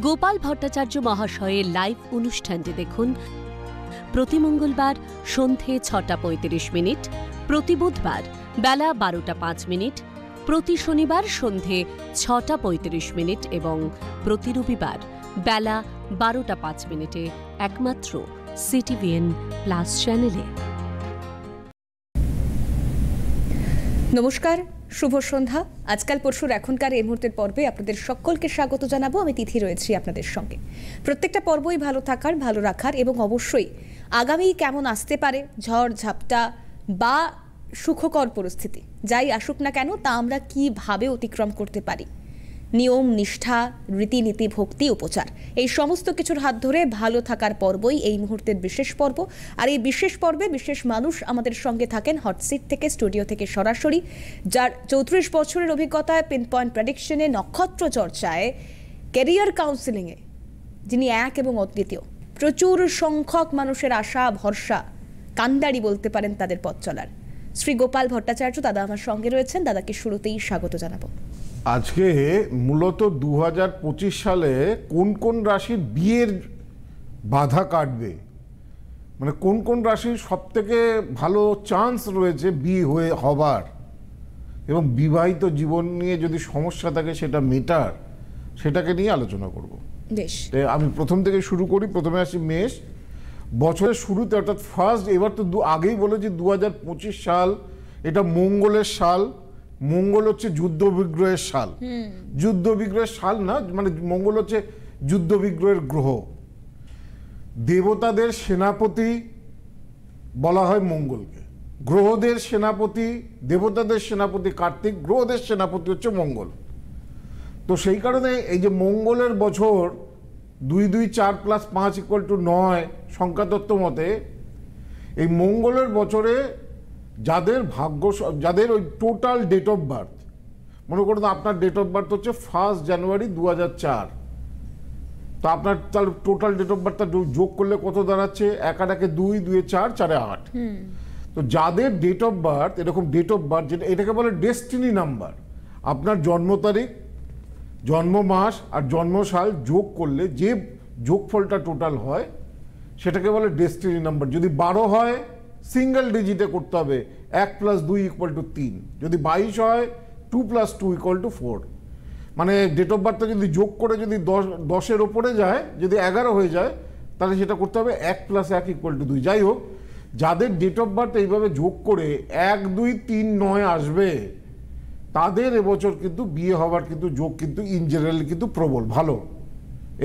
গোপাল ভট্টাচার্য মহাশয়ের লাইভ অনুষ্ঠানটি দেখুন প্রতি মঙ্গলবার সন্ধে ৬:৩৫, প্রতি বুধবার বেলা ১২:০৫, প্রতি শনিবার সন্ধে ৬:৩৫ এবং প্রতি রবিবার বেলা ১২:০৫ একমাত্র সিটিভিএন প্লাস চ্যানেলে। নমস্কার, শুভ সন্ধ্যা। আজকাল পরশুর এখনকার এই মুহূর্তের পর্বে আপনাদের সকলকে স্বাগত জানাবো। আমি তিথি রয়েছি আপনাদের সঙ্গে। প্রত্যেকটা পর্বই ভালো থাকার, ভালো রাখার এবং অবশ্যই আগামী কেমন আসতে পারে ঝড় ঝাপটা বা সুখকর পরিস্থিতি যাই আসুক না কেন, তা আমরা কিভাবে অতিক্রম করতে পারি, নিয়ম নিষ্ঠা রীতিনীতি ভক্তি উপচার এই সমস্ত কিছুর হাত ধরে ভালো থাকার পর্বই এই মুহূর্তের বিশেষ পর্ব। আর এই বিশেষ পর্বে বিশেষ মানুষ আমাদের সঙ্গে থাকেন হটসিট থেকে, স্টুডিও থেকে সরাসরি, যার ৩৪ বছরের অভিজ্ঞতায় পিন পয়েন্ট প্রেডিকশনে, নক্ষত্র চর্চায়, ক্যারিয়ার কাউন্সিলিংয়ে যিনি এক এবং অদ্বিতীয়। প্রচুর সংখ্যক মানুষের আশা ভরসা, কান্ডারি বলতে পারেন তাদের পথ চলার। শ্রী গোপাল ভট্টাচার্য দাদা আমার সঙ্গে রয়েছেন। দাদাকে শুরুতেই স্বাগত জানাবো। আজকে মূলত 2025 সালে কোন কোন রাশির বিয়ের বাধা কাটবে, মানে কোন কোন রাশির সব থেকে ভালো চান্স রয়েছে বিয়ে হবার, এবং বিবাহিত জীবন নিয়ে যদি সমস্যা থাকে সেটা মেটার, সেটাকে নিয়ে আলোচনা করব। বেশ, আমি প্রথম থেকে শুরু করি। প্রথমে আসি মেষ। বছরের শুরুতে অর্থাৎ ফার্স্ট, এবার তো আগেই বলেছি 2025 সাল এটা মঙ্গলের সাল। মঙ্গল হচ্ছে যুদ্ধ বিগ্রহের সাল। যুদ্ধ বিগ্রহের সাল না, মানে মঙ্গল হচ্ছে যুদ্ধ বিগ্রহের গ্রহ। দেবতাদের সেনাপতি বলা হয় মঙ্গলকে, গ্রহদের সেনাপতি, দেবতাদের সেনাপতি কার্তিক, গ্রহদের সেনাপতি হচ্ছে মঙ্গল। তো সেই কারণে এই যে মঙ্গলের বছর 2 2 4 + 5 = 9 সংখ্যাতত্ত্ব মতে, এই মঙ্গলের বছরে যাদের ভাগ্য, যাদের ওই টোটাল ডেট অফ বার্থ, মনে করুন আপনার ডেট অফ বার্থ হচ্ছে 1 জানুয়ারি 2004, তো আপনার তাহলে টোটাল ডেট অফ বার্থটা যোগ করলে কত দাঁড়াচ্ছে? 1 আর 1 2, 2 4, 4 8। তো যাদের ডেট অফ বার্থ এরকম ডেট অফ বার্থ, যেটা এটাকে বলে ডেস্টিনি নাম্বার, আপনার জন্ম তারিখ, জন্ম মাস আর জন্মসাল যোগ করলে যে যোগফলটা টোটাল হয় সেটাকে বলে ডেস্টিনি নাম্বার। যদি 12 হয় সিঙ্গেল ডিজিটে করতে হবে, 1 + 2 = 3। যদি 22 হয় 2 + 2 = 4। মানে ডেট অফ বার্থটা যদি যোগ করে যদি 10-এর ওপরে যায়, যদি 11 হয়ে যায়, তাহলে সেটা করতে হবে 1 + 1 = 2। যাই হোক, যাদের ডেট অফ বার্থ এইভাবে যোগ করে 1 2 3 9 আসবে, তাদের এবছর কিন্তু বিয়ে হওয়ার কিন্তু যোগ কিন্তু ইন জেনারেল কিন্তু প্রবল ভালো।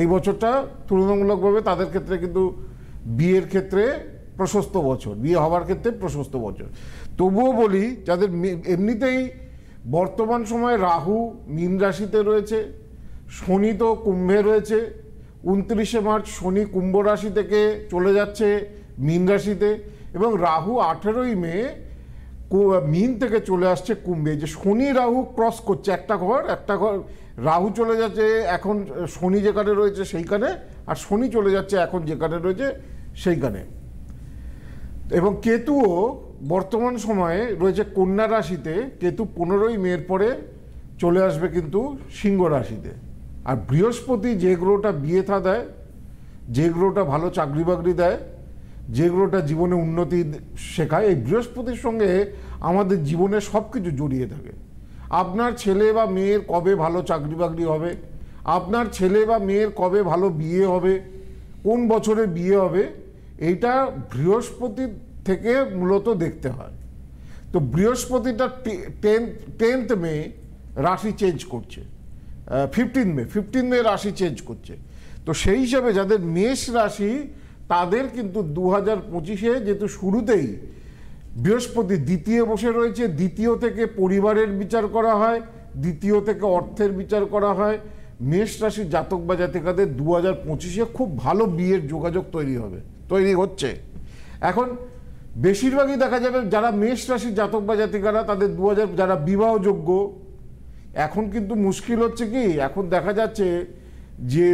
এই বছরটা তুলনামূলকভাবে তাদের ক্ষেত্রে কিন্তু বিয়ের ক্ষেত্রে প্রশস্ত বছর, বিয়ে হওয়ার ক্ষেত্রে প্রশস্ত বছর। তবুও বলি, যাদের এমনিতেই বর্তমান সময়ে রাহু মীন রাশিতে রয়েছে, শনি তো কুম্ভে রয়েছে, 29শে মার্চ শনি কুম্ভ রাশি থেকে চলে যাচ্ছে মীন রাশিতে, এবং রাহু 18ই মে মীন থেকে চলে আসছে কুম্ভে। যে শনি রাহু ক্রস করছে, একটা ঘর রাহু চলে যাচ্ছে এখন শনি যেখানে রয়েছে সেইখানে, আর শনি চলে যাচ্ছে এখন যেখানে রয়েছে সেইখানে। এবং কেতুও বর্তমান সময়ে রয়েছে কন্যা রাশিতে, কেতু 15ই মের পরে চলে আসবে কিন্তু সিংহ রাশিতে। আর বৃহস্পতি যে গ্রহটা বিয়ে থা দেয়, যে গ্রহটা ভালো চাকরি বাকরি দেয়, যে গ্রহটা জীবনে উন্নতি শেখায়, এই বৃহস্পতির সঙ্গে আমাদের জীবনে সব কিছু জড়িয়ে থাকে। আপনার ছেলে বা মেয়ের কবে ভালো চাকরি বাকরি হবে, আপনার ছেলে বা মেয়ের কবে ভালো বিয়ে হবে, কোন বছরে বিয়ে হবে, এইটা বৃহস্পতি থেকে মূলত দেখতে হয়। তো বৃহস্পতিটা 10th মে রাশি চেঞ্জ করছে, 15 মে রাশি চেঞ্জ করছে। তো সেই হিসাবে যাদের মেষ রাশি, তাদের কিন্তু 2025-এ যেহেতু শুরুতেই বৃহস্পতি দ্বিতীয় বসে রয়েছে, দ্বিতীয় থেকে পরিবারের বিচার করা হয়, দ্বিতীয় থেকে অর্থের বিচার করা হয়। মেষ রাশির জাতক বা জাতিকাদের 2025-এ খুব ভালো বিয়ের যোগাযোগ তৈরি হচ্ছে। এখন বেশিরভাগই দেখা যাবে যারা মেষ রাশির জাতক বা জাতিকারা, তাদের যারা বিবাহযোগ্য, এখন কিন্তু মুশকিল হচ্ছে কি, এখন দেখা যাচ্ছে যে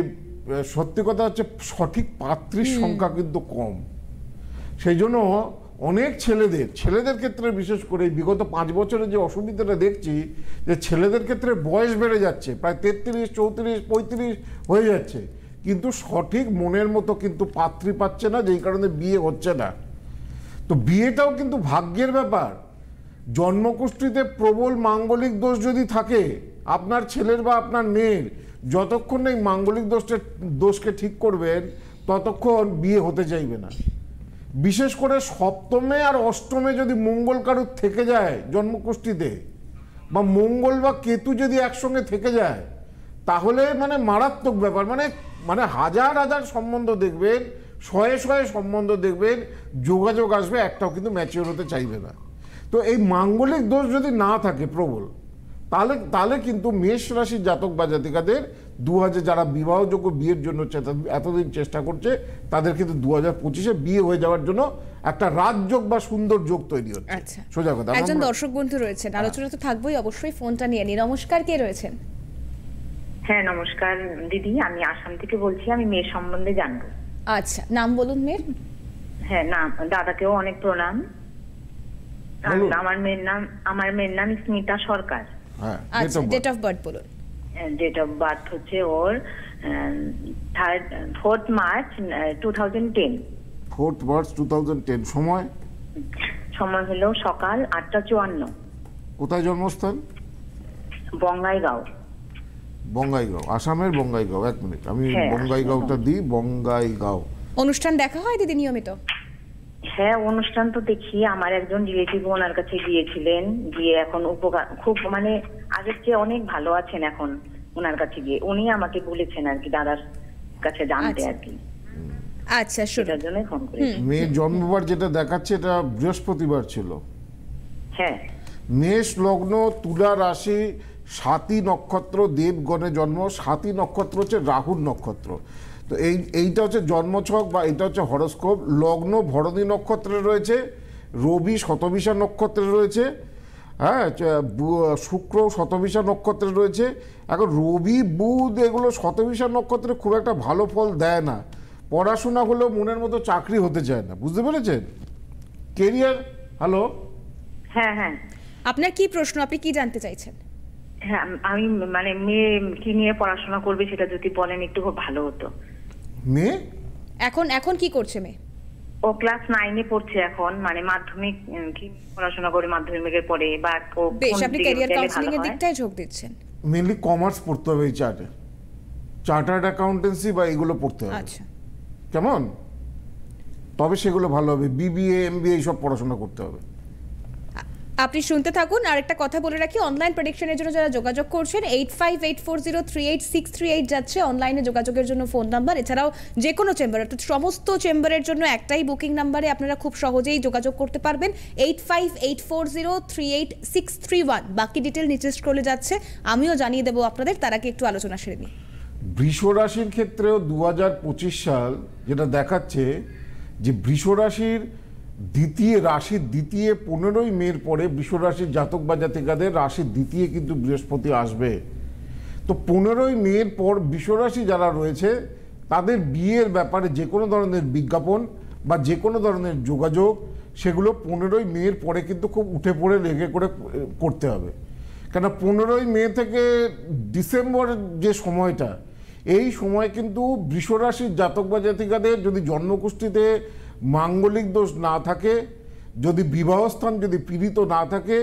সত্যি কথা হচ্ছে সঠিক পাত্রীর সংখ্যা কিন্তু কম। সেই জন্য অনেক ছেলেদের ক্ষেত্রে বিশেষ করে বিগত 5 বছরে যে অসুবিধাটা দেখছি, যে ছেলেদের ক্ষেত্রে বয়স বেড়ে যাচ্ছে, প্রায় 33, 34, 35 হয়ে যাচ্ছে, কিন্তু সঠিক মনের মতো কিন্তু পাত্রী পাচ্ছে না, যেই কারণে বিয়ে হচ্ছে না। তো বিয়েটাও কিন্তু ভাগ্যের ব্যাপার। জন্মকুষ্ঠিতে প্রবল মাঙ্গলিক দোষ যদি থাকে আপনার ছেলের বা আপনার মেয়ের, যতক্ষণ এই মাঙ্গলিক দোষকে ঠিক করবেন ততক্ষণ বিয়ে হতে চাইবে না। বিশেষ করে সপ্তমে আর অষ্টমে যদি মঙ্গল কারুর থেকে যায় জন্মকুষ্ঠিতে, বা মঙ্গল বা কেতু যদি একসঙ্গে থেকে যায়, তাহলে মানে মারাত্মক ব্যাপার। মানে হাজার হাজার সম্বন্ধ দেখবেন, শয়ে শয়ে সম্বন্ধ দেখবেন, যোগাযোগ আসবে, একটাও কিন্তু ম্যাচিওর হতে চাইবে না। তো এই মাঙ্গলিক দোষ যদি না থাকে প্রবল, তাহলে কিন্তু মেষ রাশির জাতক বা জাতিকাদের 2000 যারা বিবাহযোগ্য বিয়ের জন্য এতদিন চেষ্টা করছে, তাদের কিন্তু 2025-এ বিয়ে হয়ে যাওয়ার জন্য একটা রাজযোগ বা সুন্দর যোগ তৈরি হচ্ছে। আচ্ছা, সোজা কথা। একজন দর্শক বন্ধু রয়েছেন, আলোচনা তো থাকবোই, অবশ্যই ফোনটা নিয়ে নি। নমস্কার, কে রয়েছেন? হ্যাঁ নমস্কার দিদি, আমি আসাম থেকে বলছি, আমি মেয়ের সম্বন্ধে জানবো। আচ্ছা, নাম বলুন মেয়ের। হ্যাঁ নাম, দাদাকেও অনেক প্রণাম। আমার মেয়ের নাম স্মিতা সরকার। আচ্ছা, ডেট অফ বার্থ বলুন। ডেট অফ বার্থ হচ্ছে ওর 4 মার্চ 2010। 4 মার্চ 2010। সময় হলো সকাল 8:54। কোথায় জন্মস্থান? বঙ্গাইগাঁও। আসামের বঙ্গাইগাঁও। 1 মিনিট, আমি বঙ্গাইগাঁওটা দিই। বঙ্গাইগাঁও। অনুষ্ঠান দেখা হয় দিদি নিয়মিত? হ্যাঁ অনুষ্ঠান তো দেখি, আমার একজন রিলেটিভ ওনার কাছে গিয়েছিলেন, গিয়ে এখন উপকার খুব মানে আগের চেয়ে অনেক ভালো আছেন এখন। ওনার কাছে গিয়ে উনি আমাকে বলেছেন আর কি দাদার কাছে জানতে আর কি। আচ্ছা, সেটার জন্য ফোন করেছি। মেয়ের জন্মবার যেটা দেখাচ্ছে এটা বৃহস্পতিবার ছিল। হ্যাঁ। মেষ লগ্ন, তুলা রাশি, স্বাতী নক্ষত্র, দেবগণে জন্ম। স্বাতী নক্ষত্র হচ্ছে রাহুর নক্ষত্র। তো এইটা হচ্ছে জন্মছক বা এটা হচ্ছে হরস্কোপ। লগ্ন ভরণী নক্ষত্রে রয়েছে, রবি শতবিশা নক্ষত্রে রয়েছে, হ্যাঁ, শুক্র শতবিশা নক্ষত্রে রয়েছে। এখন রবি বুধ এগুলো শতবিশা নক্ষত্রে খুব একটা ভালো ফল দেয় না। পড়াশোনা হলেও মনের মতো চাকরি হতে চায় না, বুঝতে পেরেছেন? কেরিয়ার। হ্যালো, হ্যাঁ হ্যাঁ, আপনার কি প্রশ্ন, আপনি কি জানতে চাইছেন? হ্যাঁ আমি মানে মেয়ে কি নিয়ে পড়াশোনা করবে সেটা যদি বলেন একটু খুব ভালো হতো। মেয়ে এখন কি করছে মেয়ে? ও ক্লাস 9-এ পড়ছে এখন, মানে মাধ্যমিক কি পড়াশোনা করে মাধ্যমিকের পরে, বা ও বেশ, আপনি ক্যারিয়ার কাউন্সেলিং এর দিকটাই ঝোঁক দিচ্ছেন। মেনলি কমার্স পড়তে হবে, এই চার্টার্ড অ্যাকাউন্টেন্সি বা এগুলো পড়তে হবে। আচ্ছা, কেমন? তবে সেগুলো ভালো হবে। বিবিএ এমবিএ এইসব পড়াশোনা করতে হবে। আপনি শুনতে থাকুন। আর একটা কথা বলে রাখি, অনলাইন প্রেডিকশনের জন্য যারা যোগাযোগ করছেন 8584038638 যাচ্ছে অনলাইনে যোগাযোগের জন্য ফোন নাম্বার। এছাড়াও যে কোনো চেম্বার, অর্থাৎ সমস্ত চেম্বারের জন্য একটাই বুকিং নাম্বারে আপনারা খুব সহজেই যোগাযোগ করতে পারবেন, 8584038631। বাকি ডিটেল নিচে স্ক্রলে যাচ্ছে, আমিও জানিয়ে দেবো আপনাদের। তার আগে একটু আলোচনা সেরে নিই। বৃষ রাশির ক্ষেত্রেও 2025 সাল যেটা দেখাচ্ছে, যে বৃষ রাশির রাশির দ্বিতীয় 15ই মের পরে বৃষ রাশির জাতক বা জাতিকাদের রাশির দ্বিতীয় কিন্তু বৃহস্পতি আসবে। তো 15ই মের পর বৃষ রাশি যারা রয়েছে তাদের বিয়ের ব্যাপারে যে কোনো ধরনের বিজ্ঞাপন বা যে কোনো ধরনের যোগাযোগ, সেগুলো 15ই মের পরে কিন্তু খুব উঠে পড়ে লেগে করে করতে হবে। কেন 15ই মে থেকে ডিসেম্বর যে সময়টা, এই সময় কিন্তু বৃষ রাশির জাতক বা জাতিকাদের যদি জন্মকুষ্ঠিতে মাঙ্গলিক দোষ না থাকে, যদি বিবাহস্থান যদি পীড়িত না থাকে,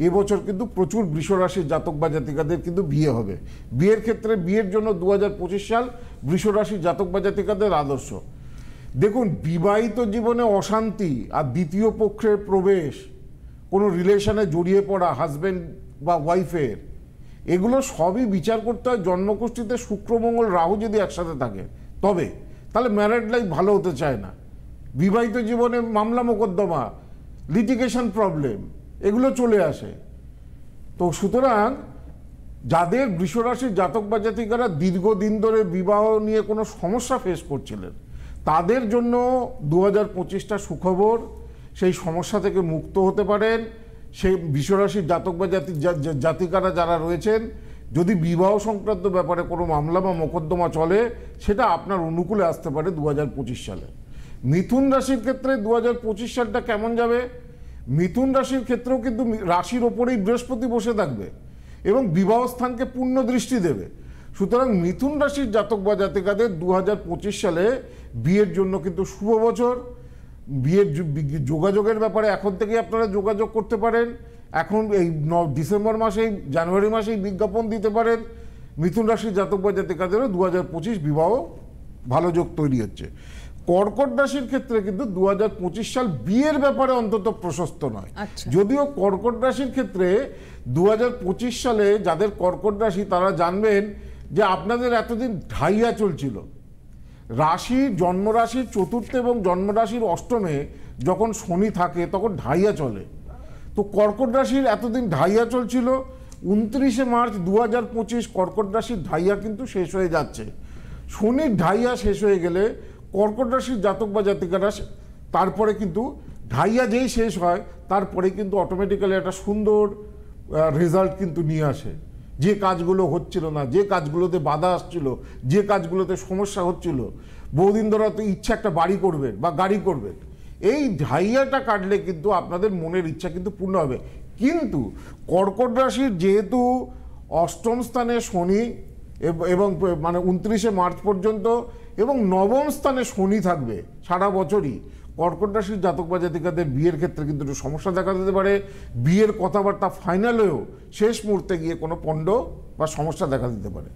এবছর কিন্তু প্রচুর বৃষ রাশির জাতক বা জাতিকাদের কিন্তু বিয়ে হবে। বিয়ের ক্ষেত্রে বিয়ের জন্য 2025 সাল বৃষ রাশির জাতক বা জাতিকাদের আদর্শ। দেখুন, বিবাহিত জীবনে অশান্তি আর দ্বিতীয় পক্ষের প্রবেশ, কোনো রিলেশনে জড়িয়ে পড়া হাজব্যান্ড বা ওয়াইফের, এগুলো সবই বিচার করতে হয়। জন্মকুষ্ঠিতে শুক্র মঙ্গল রাহু যদি একসাথে থাকে তাহলে ম্যারিড লাইফ ভালো হতে চায় না। বিবাহিত জীবনে মামলা মোকদ্দমা, লিটিগেশন প্রবলেম, এগুলো চলে আসে। তো সুতরাং যাদের বৃষ রাশির জাতক বা জাতিকারা দীর্ঘদিন ধরে বিবাহ নিয়ে কোনো সমস্যা ফেস করছিলেন, তাদের জন্য 2025টা সুখবর। সেই সমস্যা থেকে মুক্ত হতে পারেন। সেই বৃষ রাশির জাতক বা জাতিকারা যারা রয়েছেন, যদি বিবাহ সংক্রান্ত ব্যাপারে কোনো মামলা বা মোকদ্দমা চলে, সেটা আপনার অনুকূলে আসতে পারে 2025 সালে। মিথুন রাশির ক্ষেত্রে 2025 সালটা কেমন যাবে? মিথুন রাশির ক্ষেত্রেও কিন্তু রাশির ওপরেই বৃহস্পতি বসে থাকবে এবং বিবাহ স্থানকে পূর্ণ দৃষ্টি দেবে। সুতরাং মিথুন রাশির জাতক বা জাতিকাদের 2025 সালে বিয়ের জন্য কিন্তু শুভ বছর। বিয়ের যোগাযোগের ব্যাপারে এখন থেকে আপনারা যোগাযোগ করতে পারেন। এখন এই ডিসেম্বর মাসেই, জানুয়ারি মাসেই বিজ্ঞাপন দিতে পারেন। মিথুন রাশির জাতক বা জাতিকাদেরও 2025 বিবাহ ভালো যোগ তৈরি হচ্ছে। কর্কট রাশির ক্ষেত্রে কিন্তু 2025 সাল বিয়ের ব্যাপারে অন্তত প্রশস্ত নয়। যদিও কর্কট রাশির ক্ষেত্রে 2025 সালে যাদের কর্কট রাশি তারা জানবেন যে আপনাদের এতদিন ঢাইয়া চলছিল। রাশির জন্মরাশির চতুর্থ এবং জন্মরাশির অষ্টমে যখন শনি থাকে তখন ঢাইয়া চলে। তো কর্কট রাশির এতদিন ঢাইয়া চলছিল। 29শে মার্চ 2025 কর্কট রাশির ঢাইয়া কিন্তু শেষ হয়ে যাচ্ছে। শনির ঢাইয়া শেষ হয়ে গেলে কর্কট রাশির জাতক বা জাতিকারা তারপরে কিন্তু ঢাইয়া যেই শেষ হয় তারপরে কিন্তু অটোমেটিক্যালি একটা সুন্দর রেজাল্ট কিন্তু নিয়ে আসে। যে কাজগুলো হচ্ছিল না, যে কাজগুলোতে বাধা আসছিল, যে কাজগুলোতে সমস্যা হচ্ছিল, বহুদিন ধরে তো ইচ্ছা একটা বাড়ি করবেন বা গাড়ি করবেন, এই ঢাইয়াটা কাটলে কিন্তু আপনাদের মনের ইচ্ছা কিন্তু পূর্ণ হবে। কিন্তু কর্কট রাশির যেহেতু অষ্টম স্থানে শনি এবং মানে 29শে মার্চ পর্যন্ত এবং নবম স্থানে শনি থাকবে সারা বছরই, কর্কট রাশির জাতক বা জাতিকাদের বিয়ের ক্ষেত্রে কিন্তু একটু সমস্যা দেখা দিতে পারে। বিয়ের কথাবার্তা ফাইনাল হয়েও শেষ মুহূর্তে গিয়ে কোনো পণ্ড বা সমস্যা দেখা দিতে পারে।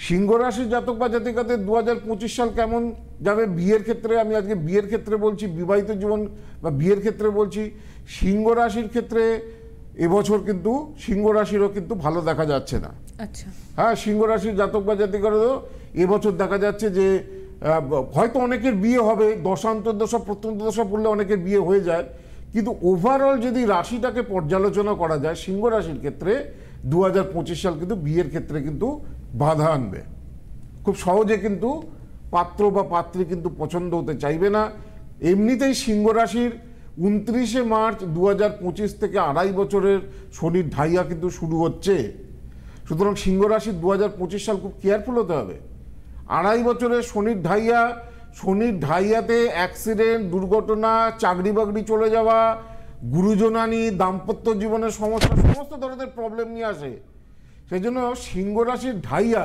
সিংহ রাশির জাতক বা জাতিকাদের 2025 সাল কেমন যাবে বিয়ের ক্ষেত্রে? আমি আজকে বিয়ের ক্ষেত্রে বলছি, বিবাহিত জীবন বা বিয়ের ক্ষেত্রে বলছি। সিংহ রাশির ক্ষেত্রে এবছর কিন্তু সিংহ রাশিরও কিন্তু ভালো দেখা যাচ্ছে না। আচ্ছা, হ্যাঁ, সিংহ রাশির জাতক বা জাতিকারও এবছর দেখা যাচ্ছে যে হয়তো অনেকের বিয়ে হবে, দশান্তর্দশা প্রত্যন্তদশা পড়লে অনেকের বিয়ে হয়ে যায়, কিন্তু ওভারঅল যদি রাশিটাকে পর্যালোচনা করা যায় সিংহ রাশির ক্ষেত্রে 2025 সাল কিন্তু বিয়ের ক্ষেত্রে কিন্তু বাধা আনবে। খুব সহজে কিন্তু পাত্র বা পাত্রী কিন্তু পছন্দ হতে চাইবে না। এমনিতেই সিংহ রাশির 29শে মার্চ 2025 থেকে 2.5 বছরের শনির ঢাইয়া কিন্তু শুরু হচ্ছে। সুতরাং সিংহ রাশির 2025 সাল খুব কেয়ারফুল হতে হবে। 2.5 বছরের শনির ঢাইয়াতে অ্যাক্সিডেন্ট, দুর্ঘটনা, চাকরি বাকরি চলে যাওয়া, গুরুজনানি, দাম্পত্য জীবনের সমস্যা, সমস্ত ধরনের প্রবলেম নিয়ে আসে। সেই জন্য সিংহ রাশির ঢাইয়া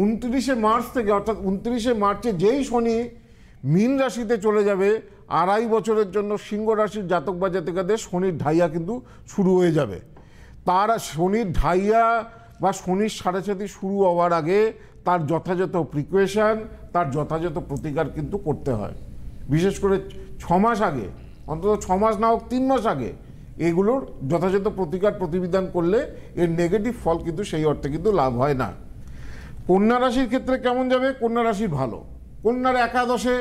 29শে মার্চ থেকে, অর্থাৎ 29শে মার্চে যেই শনি মীন রাশিতে চলে যাবে, 2.5 বছরের জন্য সিংহ রাশির জাতক বা জাতিকাদের শনির ঢাইয়া কিন্তু শুরু হয়ে যাবে। তার শনির ঢাইয়া বা শনির সাড়ে শুরু হওয়ার আগে তার যথাযথ প্রিকশন, তার যথাযথ প্রতিকার কিন্তু করতে হয়। বিশেষ করে 6 মাস আগে, অন্তত 6 মাস না হোক 3 মাস আগে এগুলোর যথাযথ প্রতিকার প্রতিবিধান করলে এর নেগেটিভ ফল কিন্তু সেই অর্থে কিন্তু লাভ হয় না। কন্যা রাশির ক্ষেত্রে কেমন যাবে? কন্যা রাশির ভালো। কন্যার একাদশে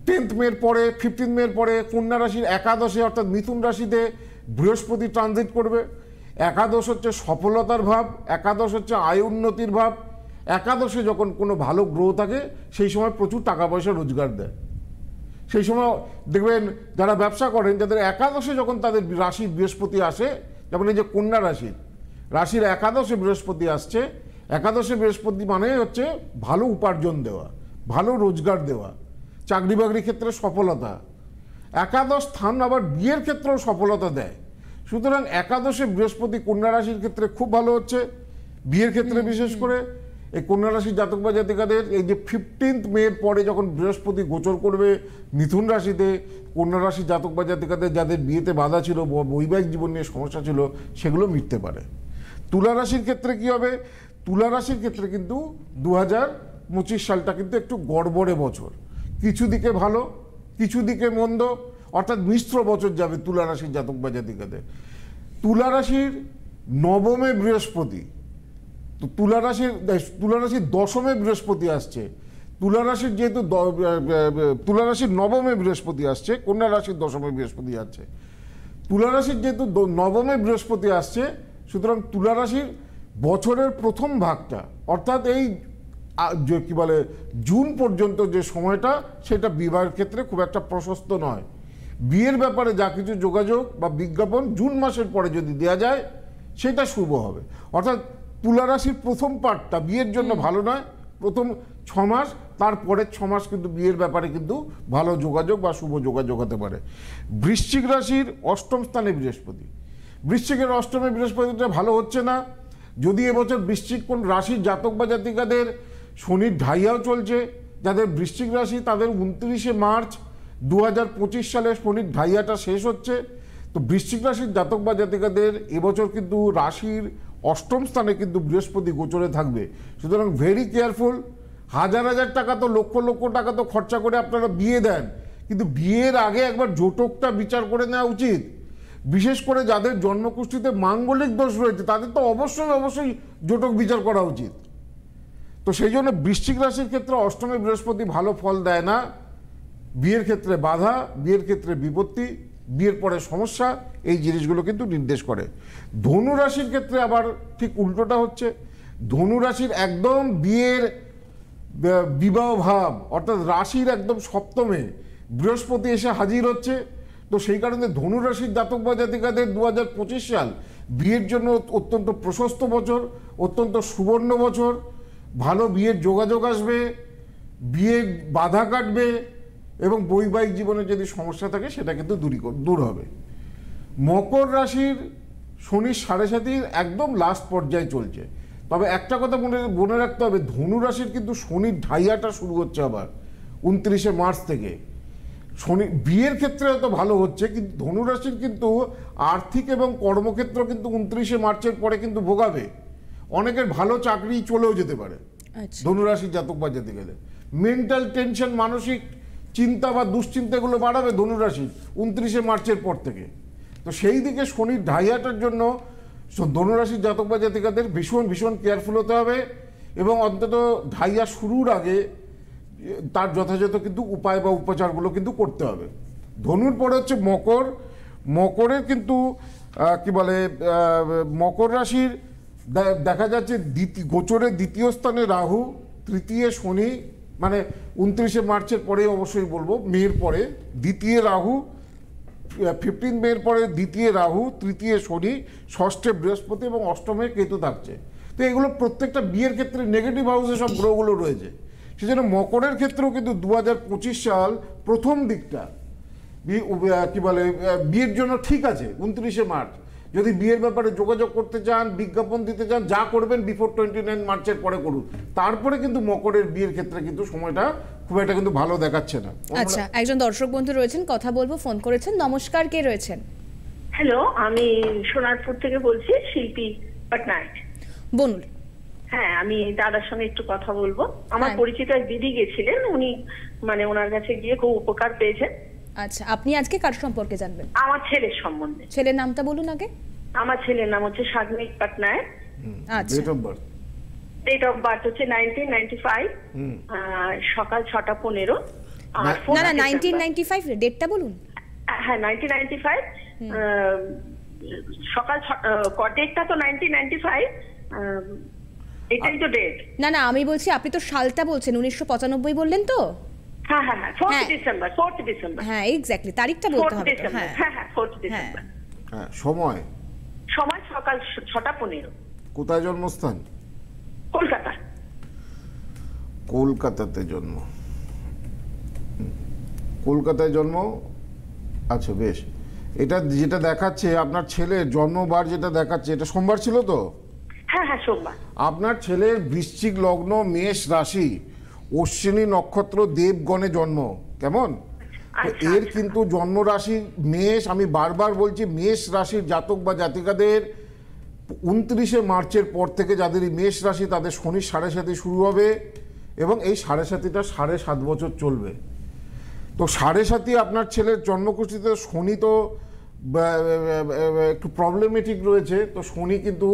10th মের পরে, 15th মের পরে কন্যা রাশির একাদশে অর্থাৎ মিথুন রাশিতে বৃহস্পতি ট্রানজিট করবে। একাদশ হচ্ছে সফলতার ভাব, একাদশ হচ্ছে আয় উন্নতির ভাব। একাদশে যখন কোনো ভালো গ্রহ থাকে সেই সময় প্রচুর টাকা পয়সা রোজগার দেয়। সেই সময় দেখবেন যারা ব্যবসা করেন, যাদের একাদশে যখন তাদের রাশির বৃহস্পতি আসে, যেমন এই যে কন্যা রাশির একাদশে বৃহস্পতি আসছে, একাদশে বৃহস্পতি মানে হচ্ছে ভালো উপার্জন দেওয়া, ভালো রোজগার দেওয়া, চাকরি বাকরি ক্ষেত্রে সফলতা। একাদশ স্থান আবার বিয়ের ক্ষেত্রেও সফলতা দেয়। সুতরাং একাদশে বৃহস্পতি কন্যা রাশির ক্ষেত্রে খুব ভালো হচ্ছে, বিয়ের ক্ষেত্রে বিশেষ করে। এই কন্যা রাশির জাতক বা জাতিকাদের এই যে 15th মের পরে যখন বৃহস্পতি গোচর করবে মিথুন রাশিতে, কন্যা রাশির জাতক বা জাতিকাদের যাদের বিয়েতে বাধা ছিল, বৈবাহিক জীবন নিয়ে সমস্যা ছিল, সেগুলো মিটতে পারে। তুলা রাশির ক্ষেত্রে কি হবে? তুলা রাশির ক্ষেত্রে কিন্তু 2025 সালটা কিন্তু একটু গড়বড়ে বছর। কিছু দিকে ভালো, কিছু দিকে মন্দ, অর্থাৎ মিশ্র বছর যাবে তুলা রাশির জাতক বা জাতিকাদের। তুলা রাশির নবমে বৃহস্পতি, তো তুলা রাশির দশমে বৃহস্পতি আসছে। তুলা রাশির যেহেতু তুলা রাশির নবমে বৃহস্পতি আসছে, কন্যা রাশির দশমে বৃহস্পতি আসছে। তুলা রাশির যেহেতু নবমে বৃহস্পতি আসছে, সুতরাং তুলা রাশির বছরের প্রথম ভাগটা, অর্থাৎ এই কি বলে জুন পর্যন্ত যে সময়টা, সেটা বিবাহের ক্ষেত্রে খুব একটা প্রশস্ত নয়। বিয়ের ব্যাপারে যা কিছু যোগাযোগ বা বিজ্ঞাপন জুন মাসের পরে যদি দেওয়া যায় সেটা শুভ হবে। অর্থাৎ তুলা রাশির প্রথম পার্টটা বিয়ের জন্য ভালো নয়, প্রথম 6 মাস, তারপরের 6 মাস কিন্তু বিয়ের ব্যাপারে কিন্তু ভালো যোগাযোগ বা শুভ যোগাযোগ হতে পারে। বৃশ্চিক রাশির অষ্টম স্থানে বৃহস্পতি, বৃশ্চিকের অষ্টমে বৃহস্পতিটা ভালো হচ্ছে না। যদি এবছর বৃশ্চিক কোন রাশির জাতক বা জাতিকাদের শনির ঢাইয়াও চলছে, যাদের বৃশ্চিক রাশি তাদের 29শে মার্চ 2025 সালে শনির ঢাইয়াটা শেষ হচ্ছে। তো বৃশ্চিক রাশির জাতক বা জাতিকাদের এবছর কিন্তু রাশির অষ্টম স্থানে কিন্তু বৃহস্পতি গোচরে থাকবে। সুতরাং ভেরি কেয়ারফুল। হাজার হাজার টাকা তো লক্ষ লক্ষ টাকা তো খরচা করে আপনারা বিয়ে দেন, কিন্তু বিয়ের আগে একবার জোটকটা বিচার করে নেওয়া উচিত। বিশেষ করে যাদের জন্মকুষ্ঠিতে মাঙ্গলিক দোষ রয়েছে তাদের তো অবশ্যই জোটক বিচার করা উচিত। তো সেই জন্য বৃশ্চিক রাশির ক্ষেত্রে অষ্টমে বৃহস্পতি ভালো ফল দেয় না। বিয়ের ক্ষেত্রে বাধা, বিয়ের ক্ষেত্রে বিপত্তি, বিয়ের পরে সমস্যা, এই জিনিসগুলো কিন্তু নির্দেশ করে। ধনু রাশির ক্ষেত্রে আবার ঠিক উল্টোটা হচ্ছে। ধনু রাশির একদম বিয়ের বিবাহ ভাব অর্থাৎ রাশির একদম সপ্তমে বৃহস্পতি এসে হাজির হচ্ছে। তো সেই কারণে ধনু রাশির জাতক বা জাতিকাদের 2025 সাল বিয়ের জন্য অত্যন্ত প্রশস্ত বছর, অত্যন্ত সুবর্ণ বছর। ভালো বিয়ের যোগাযোগ আসবে, বিয়ের বাধা কাটবে এবং বৈবাহিক জীবনে যদি সমস্যা থাকে সেটা কিন্তু দূর হবে। মকর রাশির শনির 7.5 একদম লাস্ট পর্যায়ে চলছে। তবে একটা কথা মনে রাখতে হবে, ধনু রাশির কিন্তু শনির ঢাইয়াটা শুরু হচ্ছে আবার 29শে মার্চ থেকে। শনি বিয়ের ক্ষেত্রে তো ভালো হচ্ছে, কিন্তু ধনু রাশির কিন্তু আর্থিক এবং কর্মক্ষেত্র কিন্তু 29শে মার্চের পরে কিন্তু ভোগাবে। অনেকের ভালো চাকরি চলেও যেতে পারে ধনু রাশির জাতক বা জাতিকাদের। মেন্টাল টেনশন, মানসিক চিন্তা বা দুশ্চিন্তাগুলো বাড়াবে ধনু রাশির 29শে মার্চের পর থেকে। তো সেই দিকে শনির ঢাইয়াটার জন্য ধনুরাশির জাতক বা জাতিকাদের ভীষণ কেয়ারফুল হতে হবে এবং অন্তত ঢাইয়া শুরুর আগে তার যথাযথ কিন্তু উপায় বা উপচারগুলো কিন্তু করতে হবে। ধনুর পরে হচ্ছে মকর। মকরের কিন্তু কি বলে মকর রাশির দেখা যাচ্ছে গোচরের দ্বিতীয় স্থানে রাহু, তৃতীয় শনি, মানে 29শে মার্চের পরে অবশ্যই বলবো, মের পরে দ্বিতীয় রাহু, 15 মের পরে দ্বিতীয় রাহু, তৃতীয় শনি, ষষ্ঠে বৃহস্পতি এবং অষ্টমে কেতু থাকছে। তো এগুলো প্রত্যেকটা বিয়ের ক্ষেত্রে নেগেটিভ হাউসে সব গ্রহগুলো রয়েছে। সেজন্য মকরের ক্ষেত্রেও কিন্তু 2025 সাল প্রথম দিকটা কি বলে বিয়ের জন্য ঠিক আছে। 29শে মার্চ যদি বিয়ের ব্যাপারে যোগাযোগ করতে চান, বিজ্ঞাপন দিতে চান, যা করবেন বিফোর 29 মার্চের পরে করুন। তারপরে কিন্তু মকরের বিয়ের ক্ষেত্রে কিন্তু সময়টা খুব একটা কিন্তু ভালো দেখাচ্ছে না। আচ্ছা, একজন দর্শক বন্ধু রয়েছেন, কথা বলবো, ফোন করেছেন। নমস্কার, কে রয়েছেন? হ্যালো, আমি সোনারপুর থেকে বলছি, শিল্পী পটনায়ক। বলুন। হ্যাঁ, আমি দাদার সঙ্গে একটু কথা বলবো। আমার পরিচিত এক দিদি গেছিলেন, উনি মানে ওনার কাছে গিয়ে খুব উপকার পেয়েছেন। আচ্ছা, আপনি আজকে কার সম্পর্কে জানবেন? আমার ছেলের সম্বন্ধে। ছেলের নামটা বলুন আগে। আমার ছেলের নাম হচ্ছে সাগনিক পটনায়ক। আচ্ছা, date of birth? Date of birth হচ্ছে 1995, সকাল 6:15। না 1995 ডেটটা বলুন। হ্যাঁ, 1995 সকাল ডেটটা তো 1995, এটাই তো ডেট। না আমি বলছি, আপনি তো সালটা বলছেন 1995 বললেন তো? হ্যাঁ, 4th ডিসেম্বর। হ্যাঁ, এক্স্যাক্টলি তারিখটা বলতে হবে। হ্যাঁ, 4th ডিসেম্বর। হ্যাঁ, সময় সকাল 6:15। কোথায় জন্মস্থান? কলকাতা। কলকাতাতে জন্ম। কলকাতায় জন্ম। আচ্ছা, বেশ। এটা যেটা দেখাচ্ছে আপনার ছেলের জন্মবার, যেটা দেখাচ্ছে এটা সোমবার ছিল তো? হ্যাঁ, সোমবার। আপনার ছেলের বৃশ্চিক লগ্ন, মেষ রাশি, অশ্বিনী নক্ষত্র, দেবগণে জন্ম। কেমন? এর কিন্তু জন্ম রাশি মেষ। আমি বারবার বলছি, মেষ রাশির জাতক বা জাতিকাদের 29শে মার্চের পর থেকে যাদের এই মেষ রাশি তাদের শনির 7.5 শুরু হবে এবং এই 7.5টা 7.5 বছর চলবে। তো 7.5 আপনার ছেলের জন্মকুষ্ঠিতে শনি তো একটু প্রবলেমেটিক রয়েছে। তো শনি কিন্তু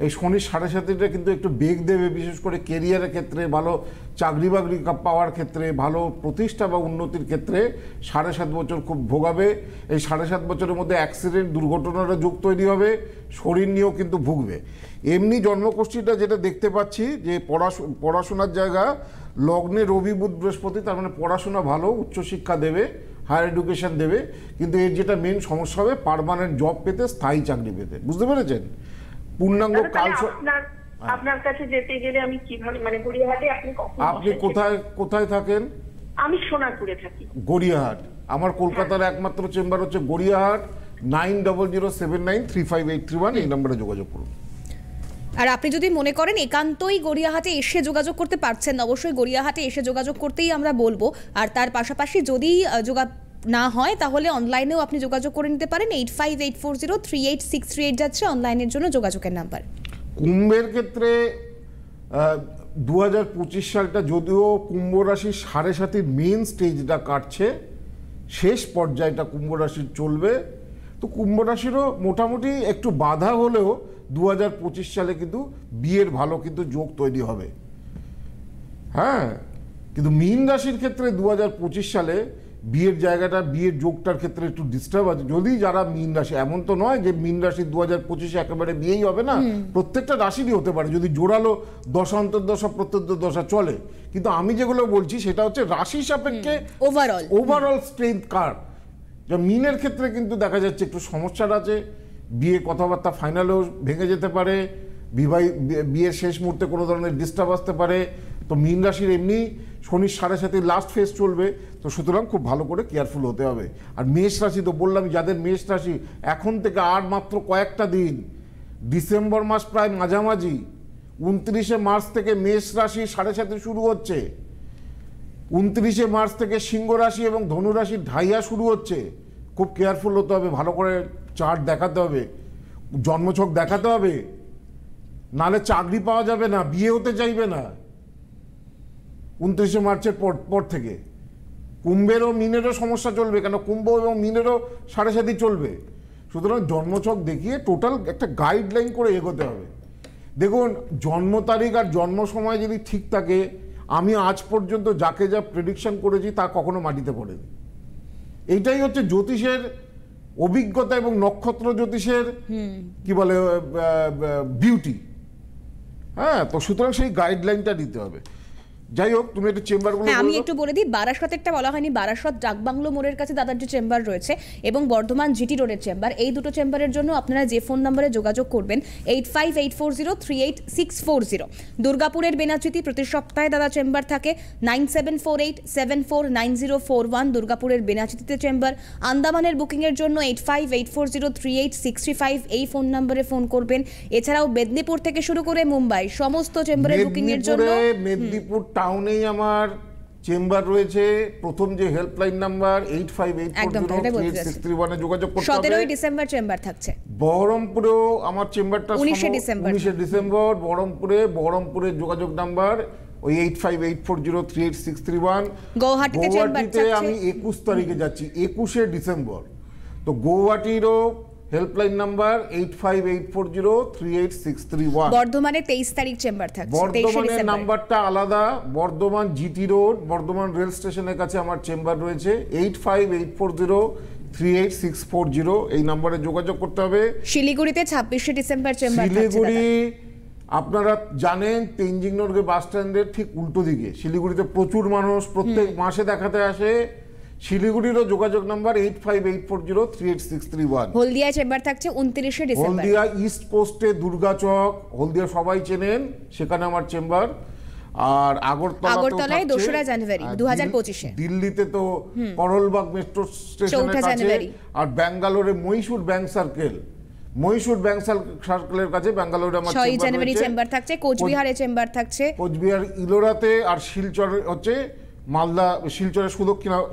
এই শনির 7.5টা কিন্তু একটু বেগ দেবে, বিশেষ করে কেরিয়ারের ক্ষেত্রে, ভালো চাকরি বাকরি পাওয়ার ক্ষেত্রে, ভালো প্রতিষ্ঠা বা উন্নতির ক্ষেত্রে 7.5 বছর খুব ভোগাবে। এই 7.5 বছরের মধ্যে অ্যাক্সিডেন্ট, দুর্ঘটনার যোগ তৈরি হবে, শরীর নিয়েও কিন্তু ভুগবে। এমনি জন্মকুষ্ঠিটা যেটা দেখতে পাচ্ছি যে পড়াশোনার জায়গা লগ্নে রবি বুধ বৃহস্পতি, তার মানে পড়াশোনা ভালো, উচ্চশিক্ষা দেবে, হায়ার এডুকেশন দেবে, কিন্তু এর যেটা মেন সমস্যা হবে পার্মানেন্ট জব পেতে, স্থায়ী চাকরি পেতে। বুঝতে পেরেছেন? পূর্ণাঙ্গ কাল। আপনার কাছে যেতে গেলে আমি কিভাবে, মানে গড়িয়াহাটে আপনি কখন আপনি বসেন? কোথায় থাকেন? আমি সোনারপুরে থাকি। গড়িয়াহাট। আমার কলকাতার একমাত্র চেম্বার হচ্ছে গড়িয়াহাট। 9007935831 এই নম্বরে যোগাযোগ করুন। আর আপনি যদি মনে করেন একান্তই গড়িয়াহাটে এসে যোগাযোগ করতে পারছেন, অবশ্যই গড়িয়াহাটে এসে যোগাযোগ করতেই আমরা বলবো। আর তার পাশাপাশি যদি না হয় তাহলে অনলাইনেও আপনি যোগাযোগ করে নিতে পারেন। 8584038638 যাচ্ছে অনলাইনের জন্য যোগাযোগের নাম্বার। কুম্ভের ক্ষেত্রে 2025 সালটা যদিও কুম্ভ রাশির 7.5 মেন স্টেজটা কাটছে, শেষ পর্যায়টা কুম্ভ রাশির চলবে, তো কুম্ভ রাশিরও মোটামুটি একটু বাধা হলেও 2025 সালে কিন্তু বিয়ের ভালো কিন্তু যোগ তৈরি হবে। হ্যাঁ, কিন্তু মীন রাশির ক্ষেত্রে 2025 সালে বিয়ের জায়গাটা, বিয়ের যোগটার ক্ষেত্রে একটু ডিস্টার্ব আছে। যদি যারা মীন রাশি, এমন তো নয় যে মীন রাশি 2025 একেবারে বিয়েই হবে না, প্রত্যেকটা রাশিরই হতে পারে যদি জোরালো দশা অন্তর্দশা প্রত্যন্তর্দশা চলে। কিন্তু আমি যেগুলো বলছি সেটা হচ্ছে রাশি সাপেক্ষে ওভারঅল স্ট্রেংথ কার। মীনের ক্ষেত্রে কিন্তু দেখা যাচ্ছে একটু সমস্যার আছে, বিয়ে কথাবার্তা ফাইনালেও ভেঙে যেতে পারে, বিয়ের শেষ মুহূর্তে কোনো ধরনের ডিস্টার্ব আসতে পারে। তো মীন রাশির এমনি শনির 7.5 লাস্ট ফেজ চলবে, তো সুতরাং খুব ভালো করে কেয়ারফুল হতে হবে। আর মেষ রাশি তো বললাম, যাদের মেষ রাশি এখন থেকে আর মাত্র কয়েকটা দিন, ডিসেম্বর মাস প্রায় মাঝামাঝি, 29শে মার্চ থেকে মেষ রাশি 7.5 শুরু হচ্ছে, 29শে মার্চ থেকে সিংহ রাশি এবং ধনু রাশির ঢাইয়া শুরু হচ্ছে। খুব কেয়ারফুল হতে হবে, ভালো করে চার্ট দেখাতে হবে, জন্মছক দেখাতে হবে, নালে চাকরি পাওয়া যাবে না, বিয়ে হতে চাইবে না 29শে মার্চের পর থেকে। কুম্ভেরও মিনেরও সমস্যা চলবে, কেন কুম্ভ এবং মিনেরও 7.5 চলবে। সুতরাং জন্মছক দেখিয়ে টোটাল একটা গাইডলাইন করে এগোতে হবে। দেখুন, জন্ম তারিখ আর জন্ম সময় যদি ঠিক থাকে, আমি আজ পর্যন্ত যাকে যা প্রেডিকশন করেছি তা কখনো মাটিতে পড়েনি। এইটাই হচ্ছে জ্যোতিষের অভিজ্ঞতা এবং নক্ষত্র জ্যোতিষের কি বলে বিউটি। হ্যাঁ, তো সুতরাং সেই গাইডলাইনটা দিতে হবে। যাই হোক, তুমি একটু চেম্বারগুলো আমি একটু বলে দিই। বারাসতেরটা বলা হয়নি, বারাসত ডাকবাংলো মোড়ের কাছে দাদার যে চেম্বার রয়েছে এবং বর্ধমান জিটি রোডের চেম্বার, এই দুটো চেম্বারের জন্য আপনারা যে ফোন নম্বরে যোগাযোগ করবেন 8584038640। দুর্গাপুরের বেনাচিতি প্রতি সপ্তাহে দাদা চেম্বার থাকে, 9748749041 দুর্গাপুরের বেনাচিতিতে চেম্বার। আন্দামানের বুকিংয়ের জন্য 8584038635 এই ফোন নম্বরে ফোন করবেন। এছাড়াও মেদিনীপুর থেকে শুরু করে মুম্বাই সমস্ত চেম্বারের বুকিংয়ের জন্য মেদিনীপুর টাউনেই আমার চেম্বার রয়েছে। প্রথম যে হেল্পলাইন নাম্বার 8584038631 এ যোগাযোগ করতে হবে। 17 ডিসেম্বর চেম্বার থাকছে। বহরমপুরেও আমার চেম্বারটা 19 ডিসেম্বর বহরমপুরে যোগাযোগ নাম্বার ওই 8584038631। গৌহাটিতে চেম্বার থাকছে। আমি 21 তারিখে যাচ্ছি, 21শে ডিসেম্বর। তো গৌহাটিরও হেল্পলাইন নাম্বার 8584038631। বর্ধমানে 23 তারিখ চেম্বার থাকছে। বর্ধমানের নাম্বারটা আলাদা, Bardhaman GT road, Bardhaman rail স্টেশনের কাছে আমার চেম্বার রয়েছে। 8584038640 এই নম্বরে যোগাযোগ করতে হবে। শিলিগুড়িতে 26শে ডিসেম্বর চেম্বার থাকছে। শিলিগুড়ি আপনারা জানেন তেনজিং নরগে বাস স্ট্যান্ডের ঠিক উল্টো দিকে। শিলিগুড়িতে প্রচুর মানুষ প্রত্যেক মাসে দেখাতে আসে। শিলিগুড়িরও যোগাযোগ নাম্বার 8584038631। হলদিয়ায় চেম্বার থাকছে 29শে ডিসেম্বর। হলদিয়া ইস্ট কোস্টে দুর্গাচক, হলদিয়া সবাই চেনেন, সেখানে আমার চেম্বার। আর আগরতলায় 2রা জানুয়ারি 2025-এ। দিল্লিতে তো করলবাগ মেট্রো স্টেশনের কাছে, আর ব্যাঙ্গালোরে মহীশূর ব্যাংক সার্কেলের কাছে ব্যাঙ্গালোরে আমার 6 জানুয়ারি চেম্বার থাকছে। কোচবিহারে চেম্বার থাকছে। কোচবিহার ইলোরাতে, আর শিলচর হচ্ছে মালদা, শিলচরে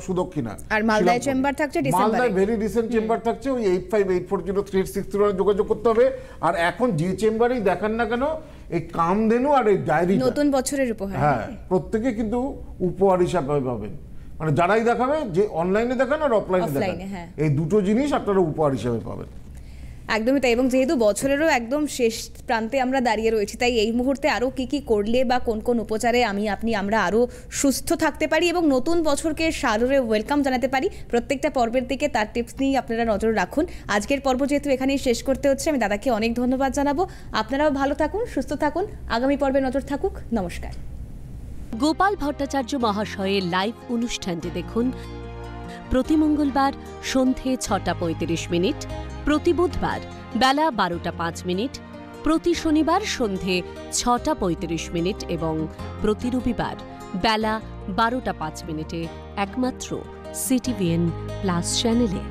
সুদক্ষিণা। আর মালদায় চেম্বার থাকছে ডিসেম্বরে। মালদায় ভেরি রিসেন্ট চেম্বার থাকছে, ওই 8584038631 যোগাযোগ করতে হবে। আর এখন যে চেম্বারেই দেখান না কেন, এই কামধেনু আর এই ডায়েরি নতুন বছরের উপহার, হ্যাঁ, প্রত্যেকে কিন্তু উপহার হিসাবে পাবেন। মানে যারাই দেখাবে, যে অনলাইনে দেখান আর অফলাইনে দেখান, এই দুটো জিনিস আপনারা উপহার হিসাবে পাবেন। একদমই তাই। এবং যেহেতু বছরেরও একদম শেষ প্রান্তে আমরা দাঁড়িয়ে রয়েছি, তাই এই মুহূর্তে আরও কি করলে বা কোন কোন উপচারে আমরা আরও সুস্থ থাকতে পারি এবং নতুন বছরকে সাদরে ওয়েলকাম জানাতে পারি, প্রত্যেকটা পর্বের দিকে তার টিপস নিয়ে আপনারা নজর রাখুন। আজকের পর্ব যেহেতু এখানেই শেষ করতে হচ্ছে, আমি দাদাকে অনেক ধন্যবাদ জানাবো। আপনারাও ভালো থাকুন, সুস্থ থাকুন, আগামী পর্বে নজর থাকুক। নমস্কার। গোপাল ভট্টাচার্য মহাশয়ের লাইভ অনুষ্ঠানটি দেখুন প্রতি মঙ্গলবার সন্ধে 6টা 35 মিনিট, প্রতি বুধবার বেলা 12টা 5 মিনিট, প্রতি শনিবার সন্ধে 6:35 এবং প্রতি রবিবার বেলা 12:05 একমাত্র CTVN+ চ্যানেলে।